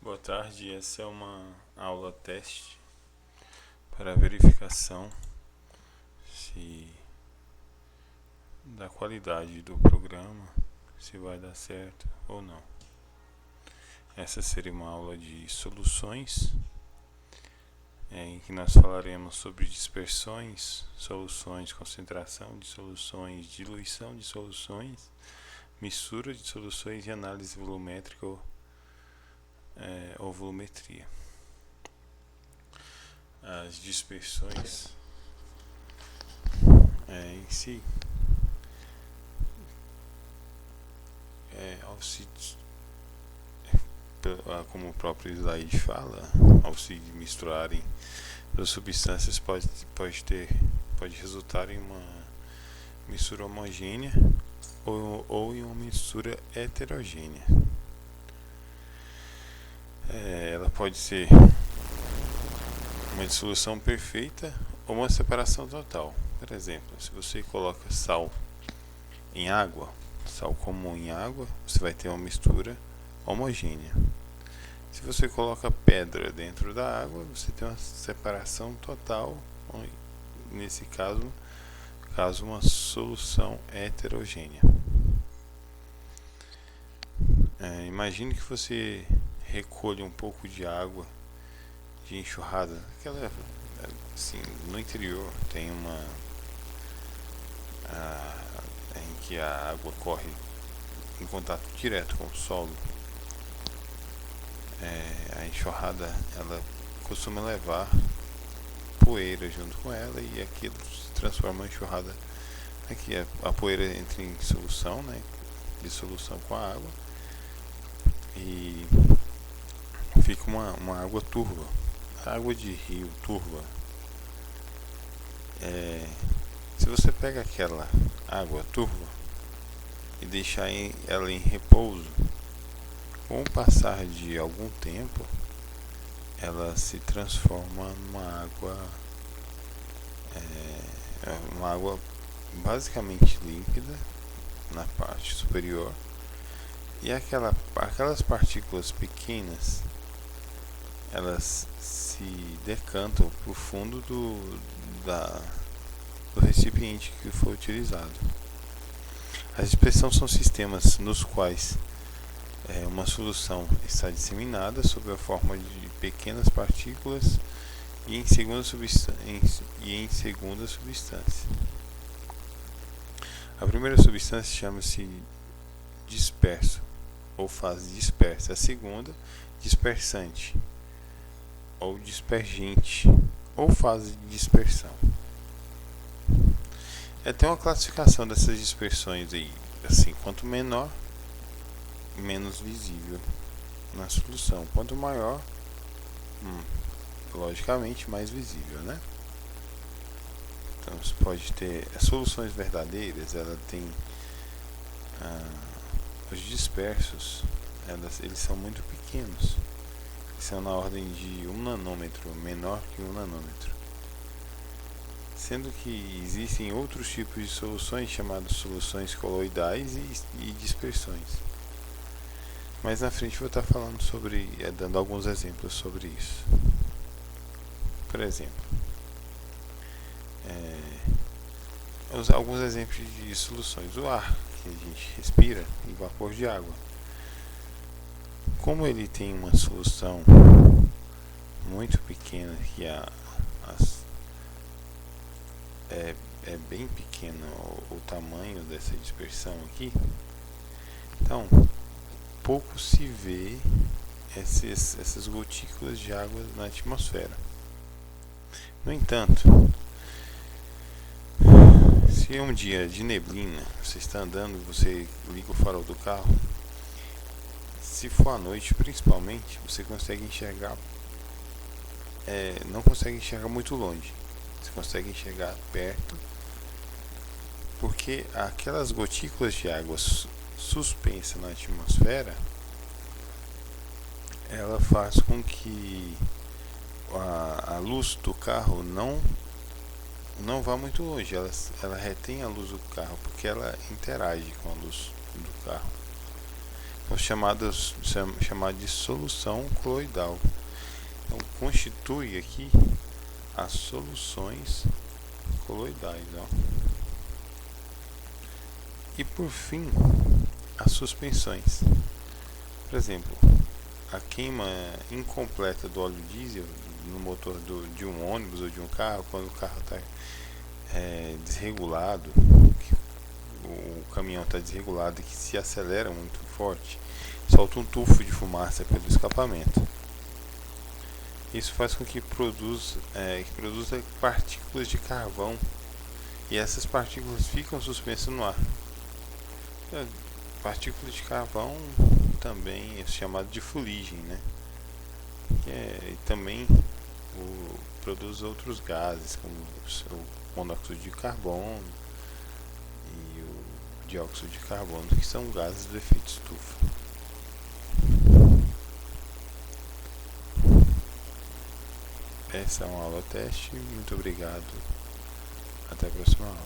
Boa tarde, essa é uma aula teste para verificação se da qualidade do programa, se vai dar certo ou não. Essa seria uma aula de soluções, em que nós falaremos sobre dispersões, soluções, concentração de soluções, diluição de soluções, mistura de soluções e análise volumétrica ou volumetria. As dispersões em si, como o próprio slide fala, ao se misturarem as substâncias pode resultar em uma mistura homogênea ou em uma mistura heterogênea. Ela pode ser uma dissolução perfeita ou uma separação total. Por exemplo, se você coloca sal em água, sal comum em água, você vai ter uma mistura homogênea. Se você coloca pedra dentro da água, você tem uma separação total, nesse caso uma solução heterogênea. Imagine que você recolha um pouco de água de enxurrada, aquela assim, no interior tem em que a água corre em contato direto com o solo. A enxurrada, ela costuma levar poeira junto com ela e aquilo se transforma em enxurrada. Aqui a poeira entra em solução, né, dissolução com a água, e fica uma água turva, água de rio turva. Se você pega aquela água turva e deixar ela em repouso, com o passar de algum tempo, ela se transforma numa água basicamente límpida na parte superior, e aquelas partículas pequenas, elas se decantam para o fundo do recipiente que foi utilizado. As dispersões são sistemas nos quais uma solução está disseminada sob a forma de pequenas partículas e em segunda substância. A primeira substância chama-se disperso ou fase dispersa. A segunda, dispersante ou dispergente ou fase de dispersão. Tem uma classificação dessas dispersões aí, assim, quanto menor, menos visível na solução, quanto maior, logicamente mais visível, né? Então você pode ter soluções verdadeiras, ela tem os dispersos, eles são muito pequenos, são na ordem de 1 nanômetro, menor que 1 nanômetro, sendo que existem outros tipos de soluções chamadas soluções coloidais e dispersões. Mas na frente vou estar falando dando alguns exemplos sobre isso. Por exemplo, alguns exemplos de soluções. O ar que a gente respira em vapor de água. Como ele tem uma solução muito pequena, que é bem pequeno o tamanho dessa dispersão aqui, então pouco se vê essas gotículas de água na atmosfera. No entanto, se um dia de neblina você está andando, você liga o farol do carro, se for à noite principalmente, você consegue enxergar, não consegue enxergar muito longe, você consegue enxergar perto, porque aquelas gotículas de água suspensa na atmosfera, ela faz com que a luz do carro não vá muito longe, ela retém a luz do carro, porque ela interage com a luz do carro. chamado de solução coloidal. Então constitui aqui as soluções coloidais, ó. E por fim, as suspensões. Por exemplo, a queima incompleta do óleo diesel no motor de um ônibus ou de um carro, quando o carro está desregulado, o caminhão está desregulado e que se acelera muito forte, solta um tufo de fumaça pelo escapamento. Isso faz com que produza partículas de carvão, e essas partículas ficam suspensas no ar. Partículas de carvão também é chamado de fuligem, né? E também produz outros gases, como o monóxido de carbono e o dióxido de carbono, que são gases do efeito estufa. Essa é uma aula teste. Muito obrigado. Até a próxima aula.